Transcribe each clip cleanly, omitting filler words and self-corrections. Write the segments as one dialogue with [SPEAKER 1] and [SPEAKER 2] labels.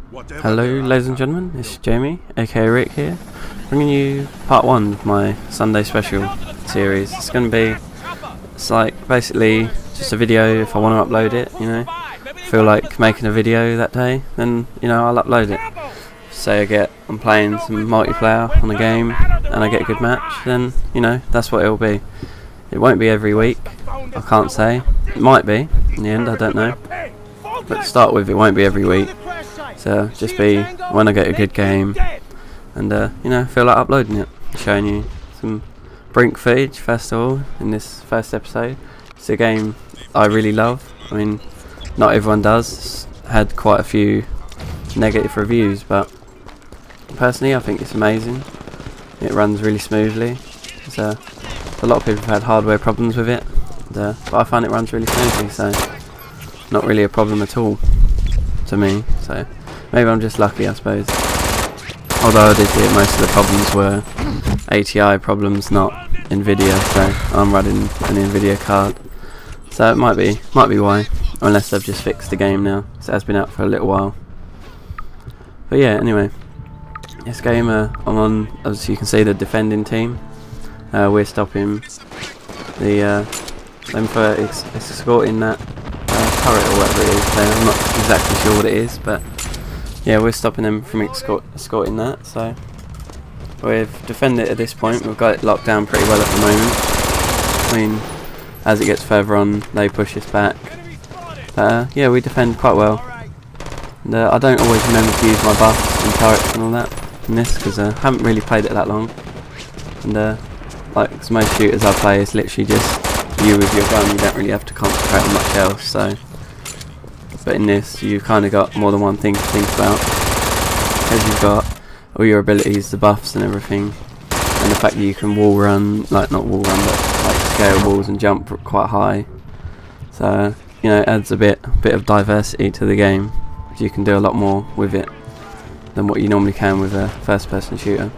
[SPEAKER 1] Hello ladies and gentlemen, it's Jamie, aka Rick here, bringing you part 1 of my Sunday special series. It's like basically just a video if I want to upload it, you know. Feel like making a video that day, then, you know, I'll upload it. Say I'm playing some multiplayer on a game and I get a good match, then, you know, that's what it'll be. It won't be every week, I can't say. It might be, in the end, I don't know. But to start with, it won't be every week. So just be when I get a good game, and you know, feel like uploading it, showing you some Brink footage first of all in this first episode. It's a game I really love. I mean, not everyone does. It's had quite a few negative reviews, but personally I think it's amazing. It runs really smoothly. A lot of people have had hardware problems with it, but I find it runs really smoothly, so not really a problem at all to me. So maybe I'm just lucky, I suppose. Although I did hear most of the problems were ATI problems, not Nvidia, so I'm running an Nvidia card. So it might be why, unless they've just fixed the game now. So it has been out for a little while. But yeah, anyway, this game I'm on, as you can see, the defending team. We're stopping them for escorting that turret or whatever it is. So I'm not exactly sure what it is, but yeah, we're stopping them from escorting that. So we've defended it at this point. We've got it locked down pretty well at the moment. I mean, as it gets further on, they push us back. Yeah, we defend quite well. And I don't always remember to use my buffs and turrets and all that in this, because I haven't really played it that long. And like most shooters I play, it's literally just you with your gun. You don't really have to concentrate on much else. So, but in this, you've kind of got more than one thing to think about, because you've got all your abilities, the buffs and everything, and the fact that you can wall run, like not wall run, but like scale walls and jump quite high. So, you know, it adds a bit of diversity to the game. You can do a lot more with it than what you normally can with a first-person shooter.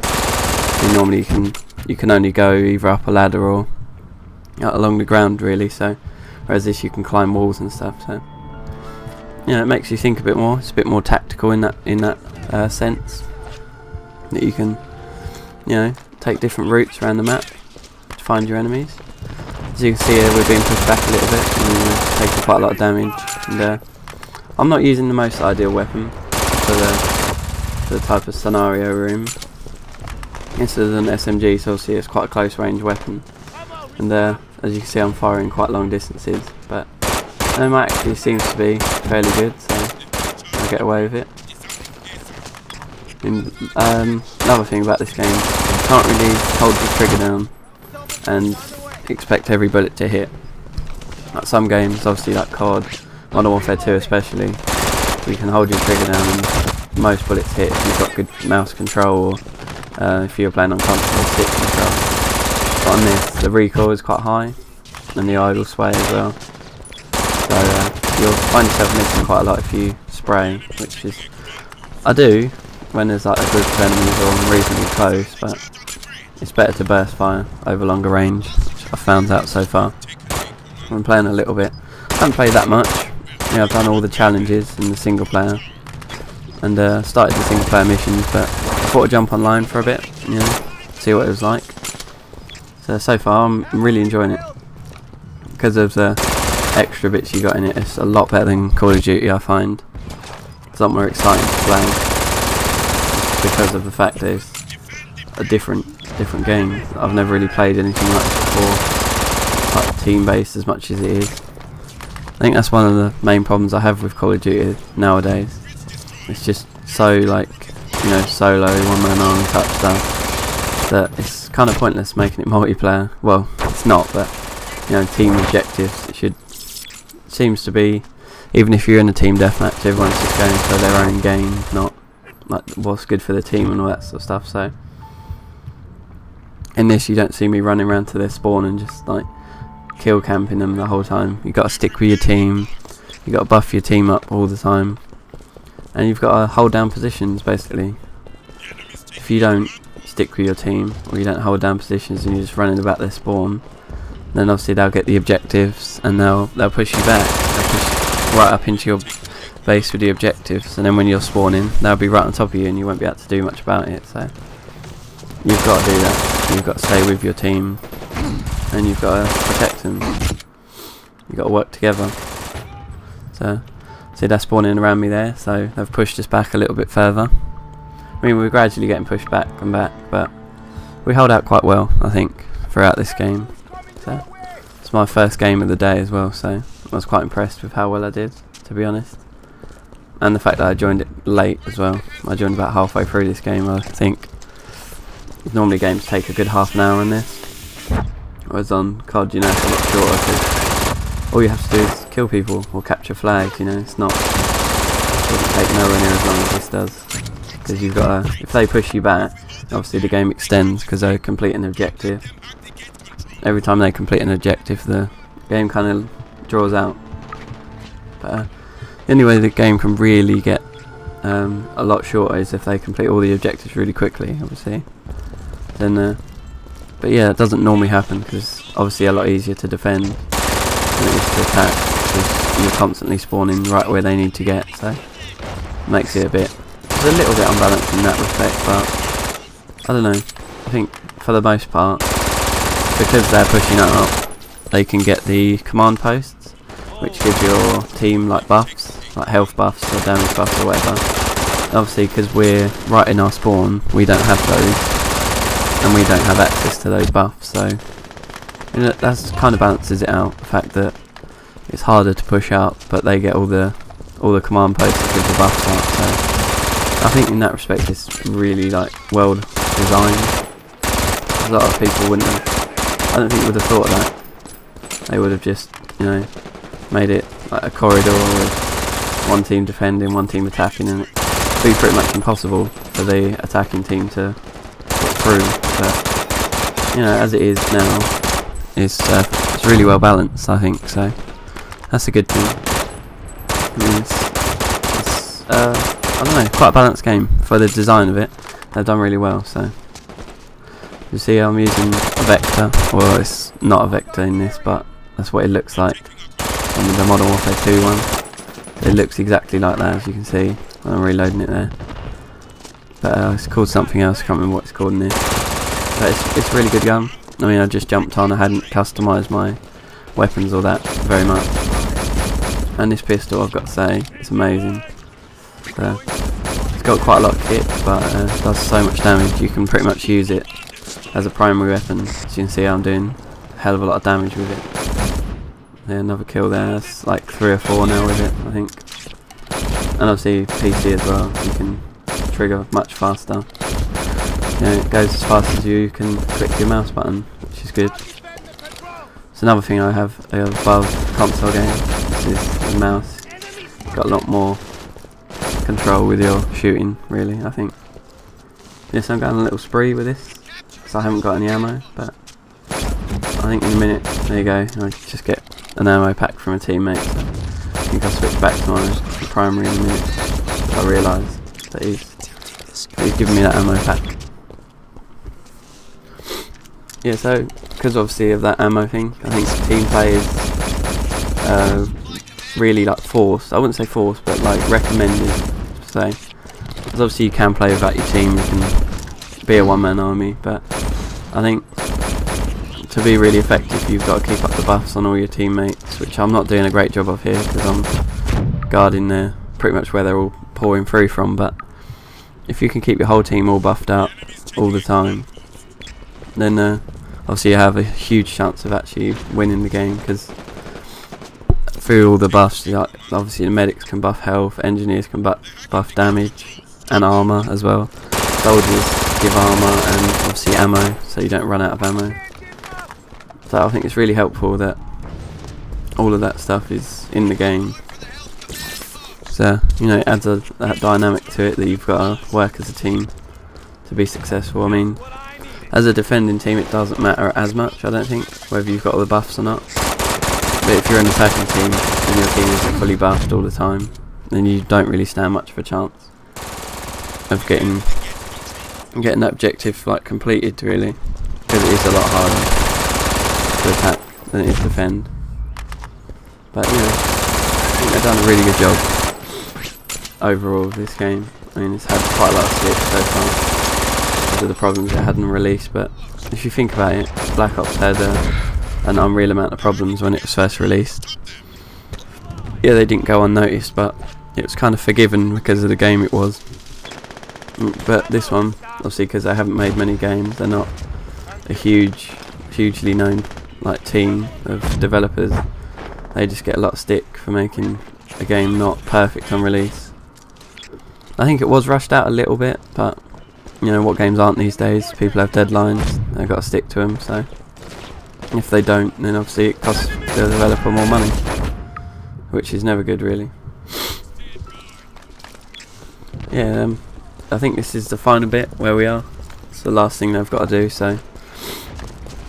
[SPEAKER 1] You can only go either up a ladder or along the ground, really. So, whereas this, you can climb walls and stuff. So, you know, it makes you think a bit more. It's a bit more tactical in that sense. That you can, you know, take different routes around the map to find your enemies. As you can see here, we're being pushed back a little bit and we're taking quite a lot of damage. And I'm not using the most ideal weapon for the type of scenario we're in. This is an SMG, so obviously it's quite a close range weapon. And as you can see, I'm firing quite long distances, but it actually seems to be fairly good, so I'll get away with it. And another thing about this game, you can't really hold the trigger down and expect every bullet to hit. Like some games, obviously like COD, Modern Warfare 2 especially, you can hold your trigger down and most bullets hit if you've got good mouse control, or if you're playing on console, stick control. But on this, the recoil is quite high, and the idle sway as well. So you'll find yourself missing quite a lot if you spray, which is, I do when there's like a group of enemies or I'm reasonably close, but it's better to burst fire over longer range, which I've found out so far. I'm playing a little bit. I haven't played that much. Yeah, I've done all the challenges in the single player, and started the single player missions, but I thought I'd jump online for a bit, you know, see what it was like. So far I'm really enjoying it. Because of the extra bits you got in it, it's a lot better than Call of Duty, I find. It's a lot more exciting to play, because of the fact that it's a different game. I've never really played anything like this before, like team-based as much as it is. I think that's one of the main problems I have with Call of Duty nowadays. It's just so, like, you know, solo, one-man army type stuff, that it's kind of pointless making it multiplayer. Well, it's not, but, you know, team objectives, seems to be, even if you're in a team deathmatch, everyone's just going for their own game, not like what's good for the team and all that sort of stuff. So in this, you don't see me running around to their spawn and just like kill camping them the whole time. You got to stick with your team, you got to buff your team up all the time, and you've got to hold down positions basically. If you don't stick with your team, or you don't hold down positions and you're just running about their spawn, then obviously they'll get the objectives and they'll push you back. They'll push right up into your base with the objectives, and then when you're spawning, they'll be right on top of you, and you won't be able to do much about it. So you've got to do that. You've got to stay with your team, and you've got to protect them. You've got to work together. So, see, they're spawning around me there, so they've pushed us back a little bit further. I mean, we're gradually getting pushed back and back, but we held out quite well, I think, throughout this game. So, it's my first game of the day as well, so I was quite impressed with how well I did, to be honest. And the fact that I joined it late as well. I joined about halfway through this game, I think. Normally games take a good half an hour on this. Whereas on COD, you know, it's a lot shorter, because all you have to do is kill people or capture flags, you know. It doesn't take nowhere near as long as this does. Because you've got to, if they push you back, obviously the game extends because they complete an objective. Every time they complete an objective, the game kind of draws out. But the only way the game can really get a lot shorter is if they complete all the objectives really quickly, obviously. Then, but yeah, it doesn't normally happen because obviously a lot easier to defend than it is to attack, because you're constantly spawning right where they need to get. So it makes it it's a little bit unbalanced in that respect, but I don't know. I think for the most part, because they're pushing up, they can get the command posts, which gives your team like buffs, like health buffs or damage buffs or whatever. Obviously, because we're right in our spawn, we don't have those, and we don't have access to those buffs. So you know, that kind of balances it out. The fact that it's harder to push out, but they get all the command posts that give the buffs out. So I think in that respect it's really like well designed. A lot of people wouldn't have, I don't think would have thought of that. They would have just, you know, made it like a corridor with one team defending, one team attacking, and it'd be pretty much impossible for the attacking team to get through. But you know, as it is now, it's really well balanced, I think. So that's a good thing. I mean, it's I don't know, quite a balanced game for the design of it. They've done really well. So you see, I'm using a vector. Well, it's not a vector in this, but that's what it looks like on the Modern Warfare 2 one. It looks exactly like that, as you can see. I'm reloading it there. But it's called something else. I can't remember what it's called in this. But it's a really good gun. I mean, I just jumped on. I hadn't customised my weapons or that very much. And this pistol, I've got to say, it's amazing. So, it's got quite a lot of kit, but it does so much damage. You can pretty much use it as a primary weapon. As you can see, I'm doing a hell of a lot of damage with it. Yeah, another kill there. That's like 3 or 4 now with it, I think. And obviously PC as well. You can trigger much faster. You know, it goes as fast as you can click your mouse button, which is good. It's another thing I have above console game. This is the mouse. It's got a lot more control with your shooting, really, I think. Yes, I'm going a little spree with this, because I haven't got any ammo, but I think in a minute, there you go, I just get an ammo pack from a teammate, so I think I'll switch back to my primary in a minute. I realise that he's giving me that ammo pack. Yeah, so, because obviously of that ammo thing, I think team play is really like forced. I wouldn't say forced, but like recommended. So, because obviously you can play without your team, you can be a one-man army, but I think to be really effective, you've got to keep up the buffs on all your teammates, which I'm not doing a great job of here because I'm guarding there pretty much where they're all pouring through from. But if you can keep your whole team all buffed up all the time, then obviously you have a huge chance of actually winning the game, because through all the buffs, like, obviously the medics can buff health, engineers can buff damage and armour as well. Soldiers give armour and obviously ammo, so you don't run out of ammo. So I think it's really helpful that all of that stuff is in the game. So, you know, it adds that dynamic to it, that you've got to work as a team to be successful. I mean, as a defending team, it doesn't matter as much, I don't think, whether you've got all the buffs or not. But if you're an attacking team and your team is fully buffed all the time, then you don't really stand much of a chance of getting that objective like completed, really, because it is a lot harder to attack than it is to defend. But you know, I think they've done a really good job. overall of this game. I mean, it's had quite a lot of slips so far because of the problems it had in release, but if you think about it, Black Ops had an unreal amount of problems when it was first released. Yeah, they didn't go unnoticed, but it was kind of forgiven because of the game it was. But this one, obviously because they haven't made many games, they're not a hugely known like team of developers. They just get a lot of stick for making a game not perfect on release. I think it was rushed out a little bit, but you know what games aren't these days. People have deadlines, they've got to stick to them, so if they don't, then obviously it costs the developer more money, which is never good really. Yeah, I think this is the final bit where we are. It's the last thing they've got to do, so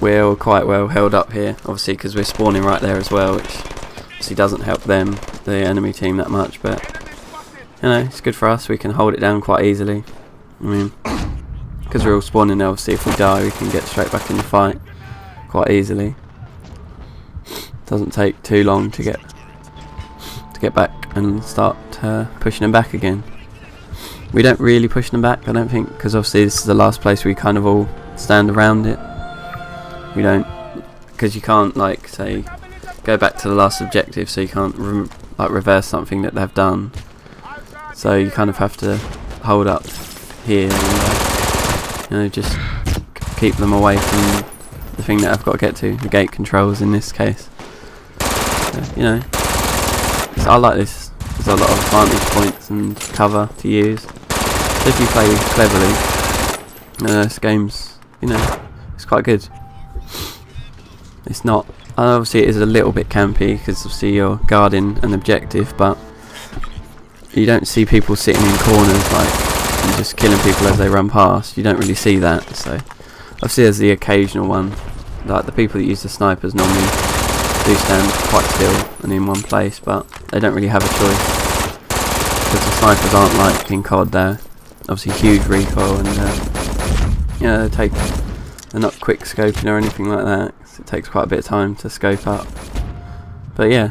[SPEAKER 1] we're all quite well held up here, obviously because we're spawning right there as well, which obviously doesn't help them, the enemy team, that much, but you know, it's good for us. We can hold it down quite easily. I mean, because we're all spawning there, obviously if we die we can get straight back in the fight quite easily. Doesn't take too long to get back and start pushing them back again. We don't really push them back, I don't think, because obviously this is the last place we kind of all stand around it. We don't, because you can't like say go back to the last objective, so you can't like reverse something that they've done. So you kind of have to hold up here and you know, just keep them away from the thing that I've got to get to, the gate controls in this case. You know, so I like this. There's a lot of vantage points and cover to use. So if you play cleverly, this game's, you know, it's quite good. It's not, obviously it is a little bit campy because obviously you're guarding an objective, but you don't see people sitting in corners like and just killing people as they run past. You don't really see that. So obviously there's the occasional one, like the people that use the snipers normally do stand quite still and in one place, but they don't really have a choice because the snipers aren't like in COD. They're obviously huge recoil and you know, they're not quick scoping or anything like that. It takes quite a bit of time to scope up. But yeah,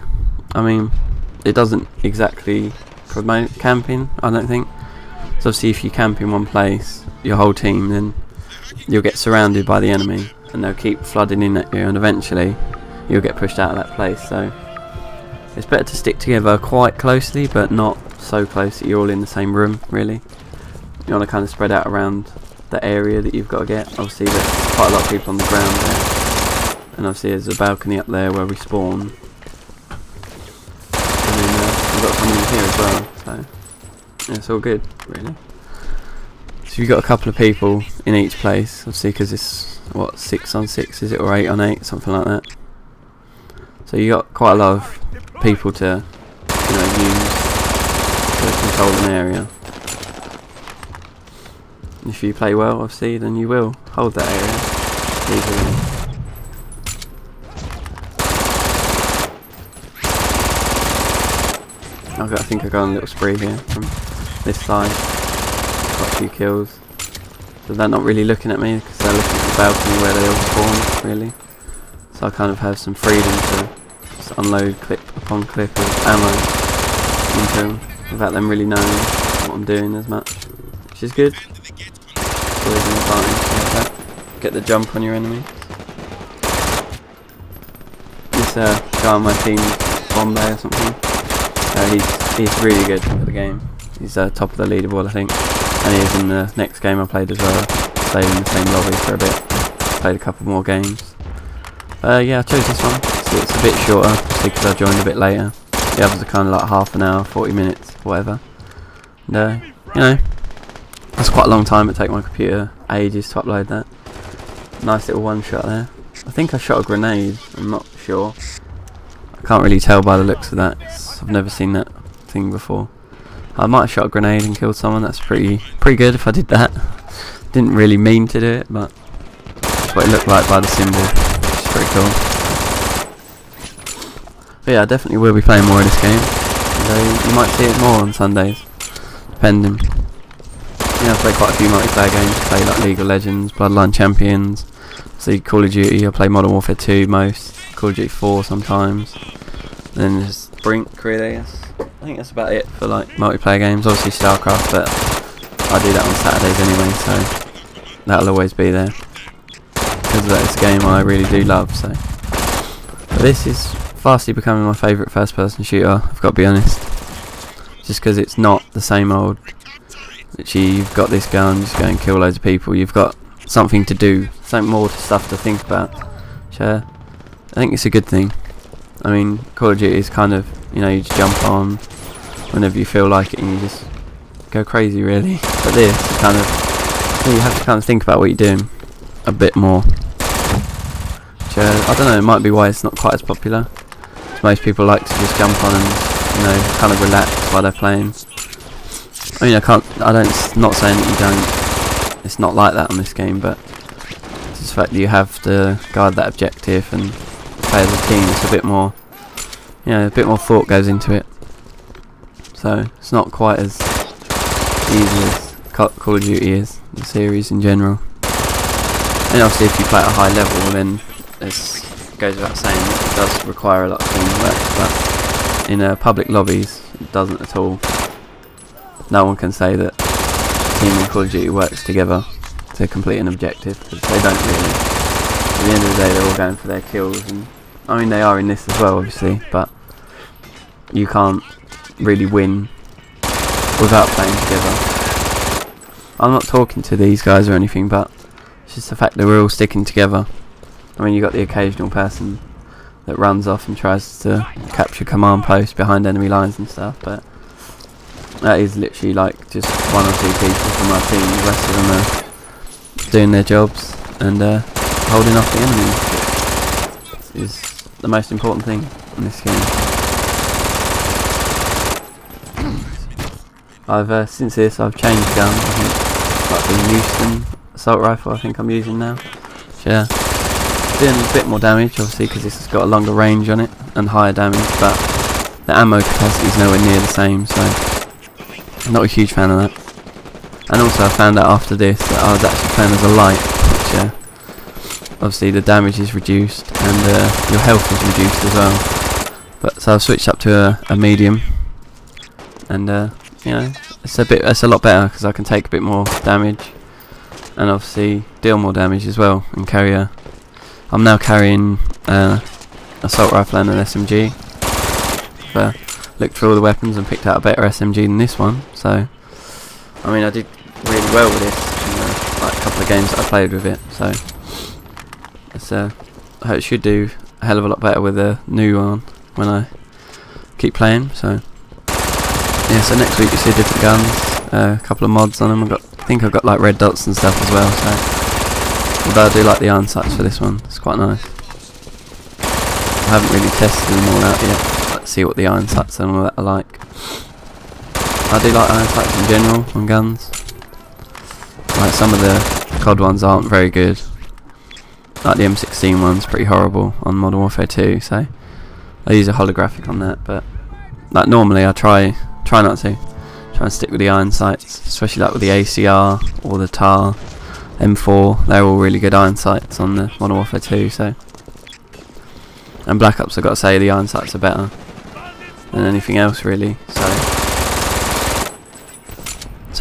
[SPEAKER 1] I mean, it doesn't exactly promote camping, I don't think. So obviously if you camp in one place, your whole team, then you'll get surrounded by the enemy and they'll keep flooding in at you, and eventually you'll get pushed out of that place. So it's better to stick together quite closely, but not so close that you're all in the same room really. You want to kind of spread out around the area that you've got to get. Obviously there's quite a lot of people on the ground there, and obviously there's a balcony up there where we spawn, and then we've got someone in here as well, so yeah, it's all good really. So you've got a couple of people in each place, obviously because it's what, 6 on 6 is it, or 8 on 8, something like that. So you got quite a lot of people to, you know, use to control an area. If you play well, obviously, then you will hold that area easily. I think I got on a little spree here from this side. Got a few kills. But they're not really looking at me because they're looking at the balcony where they all spawn, really. So I kind of have some freedom to just unload clip upon clip of ammo into them without them really knowing what I'm doing as much, which is good. Always an advantage like that. Get the jump on your enemy. This guy on my team, Bombay or something, he's really good at the game. He's top of the leaderboard, I think, and he is in the next game I played as well. Stayed in the same lobby for a bit, played a couple more games. Yeah, I chose this one. So it's a bit shorter because I joined a bit later. The others are kind of like half an hour, 40 minutes, whatever. And you know, that's quite a long time. It take my computer ages to upload that. Nice little one shot there. I think I shot a grenade, I'm not sure. I can't really tell by the looks of that. I've never seen that thing before. I might have shot a grenade and killed someone. That's pretty good if I did that. Didn't really mean to do it, but that's what it looked like by the symbol, which is pretty cool. But yeah, I definitely will be playing more of this game. And, you might see it more on Sundays, depending. Yeah, I play quite a few multiplayer games. I play like League of Legends, Bloodline Champions, see Call of Duty. I play Modern Warfare 2 most, Call of Duty 4 sometimes. Then there's Brink, really, I guess. I think that's about it for like multiplayer games. Obviously StarCraft, but I do that on Saturdays anyway, so that'll always be there. Because that's a game I really do love. So, but this is fastly becoming my favourite first-person shooter. I've got to be honest, just because it's not the same old. Literally, you've got this gun, just go and kill loads of people. You've got something to do, something more stuff to think about. Which, I think it's a good thing. I mean, Call of Duty is kind of, you know, you just jump on whenever you feel like it and you just go crazy, really. But this, kind of, you have to kind of think about what you're doing a bit more. Which, I don't know, it might be why it's not quite as popular. Most people like to just jump on and, you know, kind of relax while they're playing. I mean, not saying that you don't, it's not like that on this game, but it's just the fact that you have to guard that objective and play as a team. It's a bit more, you know, a bit more thought goes into it. So it's not quite as easy as Call of Duty is, the series in general. And obviously if you play at a high level, then it goes without saying that it does require a lot of teamwork, but in public lobbies it doesn't at all. No one can say that team in Call of Duty works together to complete an objective, because they don't really. At the end of the day, they're all going for their kills, and I mean they are in this as well, obviously, but you can't really win without playing together. I'm not talking to these guys or anything, but it's just the fact that we're all sticking together. I mean, you got the occasional person that runs off and tries to capture command posts behind enemy lines and stuff, but that is literally like just one or two people from our team. The rest of them are doing their jobs and holding off the enemy, which is the most important thing in this game. Since this I've changed gun. I think like the Houston assault rifle I think I'm using now. Yeah, doing a bit more damage obviously because this has got a longer range on it and higher damage, but the ammo capacity is nowhere near the same, so I'm not a huge fan of that. And also I found out after this that I was actually playing as a light, which obviously the damage is reduced and your health is reduced as well. But so I've switched up to a medium, and you know, it's a lot better because I can take a bit more damage and obviously deal more damage as well and carry I'm now carrying assault rifle and an SMG. Looked through all the weapons and picked out a better SMG than this one, so I mean I did really well with this in like a couple of games that I played with it, so it's, I hope it should do a hell of a lot better with the new one when I keep playing. So yeah, so next week you see different guns, a couple of mods on them. I think I've got like red dots and stuff as well, so although I do like the iron sights for this one, it's quite nice. I haven't really tested them all out yet. See what the iron sights and all that are like. I do like iron sights in general on guns. Like some of the COD ones aren't very good. Like the M16 one's pretty horrible on Modern Warfare 2, so I use a holographic on that, but like normally I try not to. Try and stick with the iron sights, especially like with the ACR or the TAR, M4, they're all really good iron sights on the Modern Warfare 2, so. And Black Ops, I've got to say, the iron sights are better than anything else really, so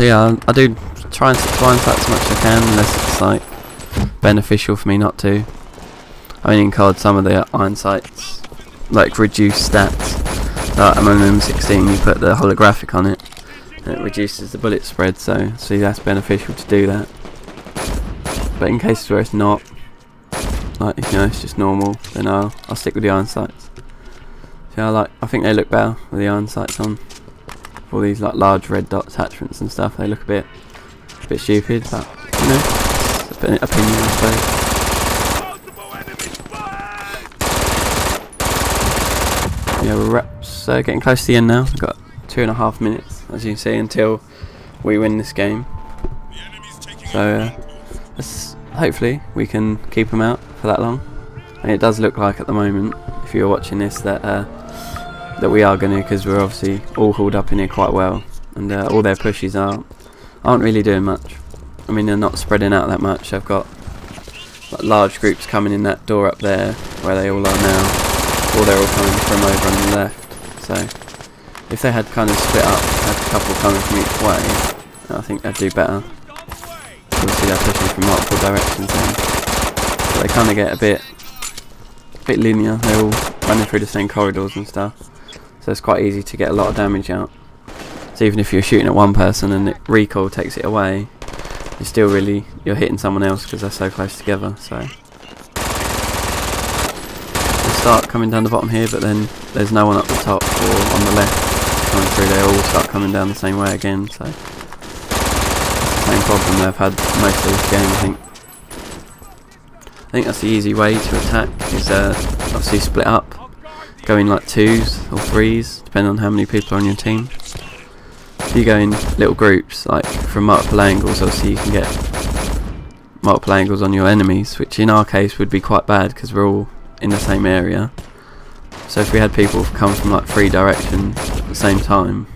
[SPEAKER 1] yeah, I do try and stick to iron sights as much as I can, unless it's like beneficial for me not to. I mean in COD some of the iron sights like reduce stats. I'm on an M16, you put the holographic on it and it reduces the bullet spread, so see that's beneficial to do that. But in cases where it's not, like if you know it's just normal, then I'll stick with the iron sights. So I think they look better with the iron sights on. All these like large red dot attachments and stuff, they look a bit stupid, but you know, it's a bit of opinion I suppose. Yeah, we're getting close to the end now. We've got 2.5 minutes, as you can see, until we win this game. So hopefully we can keep them out for that long. And it does look like at the moment, if you're watching this, that we are going to, because we're obviously all hauled up in here quite well, and all their pushes aren't really doing much. I mean, they're not spreading out that much. They've got like large groups coming in that door up there where they all are now, or they're all coming from over on the left. So if they had kind of split up, had a couple coming from each way, I think they'd do better. Obviously they're pushing from multiple directions then, but they kind of get a bit linear. They're all running through the same corridors and stuff, so it's quite easy to get a lot of damage out. So even if you're shooting at one person and recoil takes it away, you're hitting someone else because they're so close together. So they start coming down the bottom here, but then there's no one up the top or on the left coming through. They all start coming down the same way again. So it's the same problem they've had most of this game, I think. I think that's the easy way to attack, is obviously split up, go in like 2s or 3s, depending on how many people are on your team. If you go in little groups, like from multiple angles, obviously you can get multiple angles on your enemies, which in our case would be quite bad because we're all in the same area. So if we had people come from like 3 directions at the same time,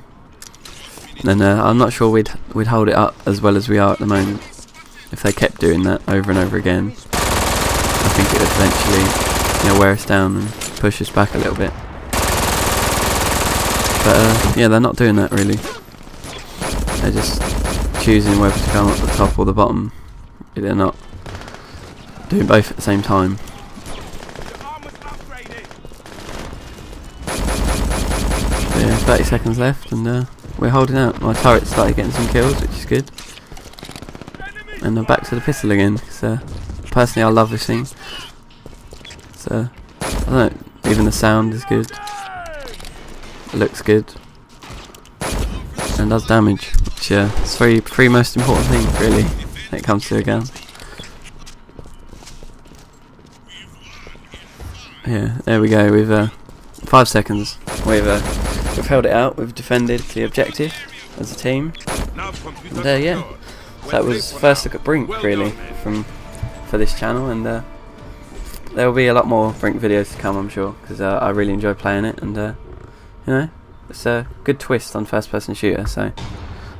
[SPEAKER 1] then I'm not sure we'd hold it up as well as we are at the moment. If they kept doing that over and over again, I think it would eventually, wear us down and push us back a little bit. But yeah, they're not doing that really. They're just choosing whether to come up the top or the bottom. They're not doing both at the same time. So yeah, 30 seconds left and we're holding out. My turret started getting some kills, which is good. And I'm back to the pistol again, because personally I love this thing. So, I don't know, even the sound is good. It looks good. And does damage, which is three most important things really when it comes to a gun. Yeah, there we go. We've 5 seconds. We've held it out. We've defended the objective as a team. And yeah, so that was first look at Brink really for this channel, and there will be a lot more Brink videos to come, I'm sure, because I really enjoy playing it, and it's a good twist on first-person shooter. So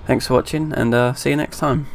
[SPEAKER 1] thanks for watching, and see you next time.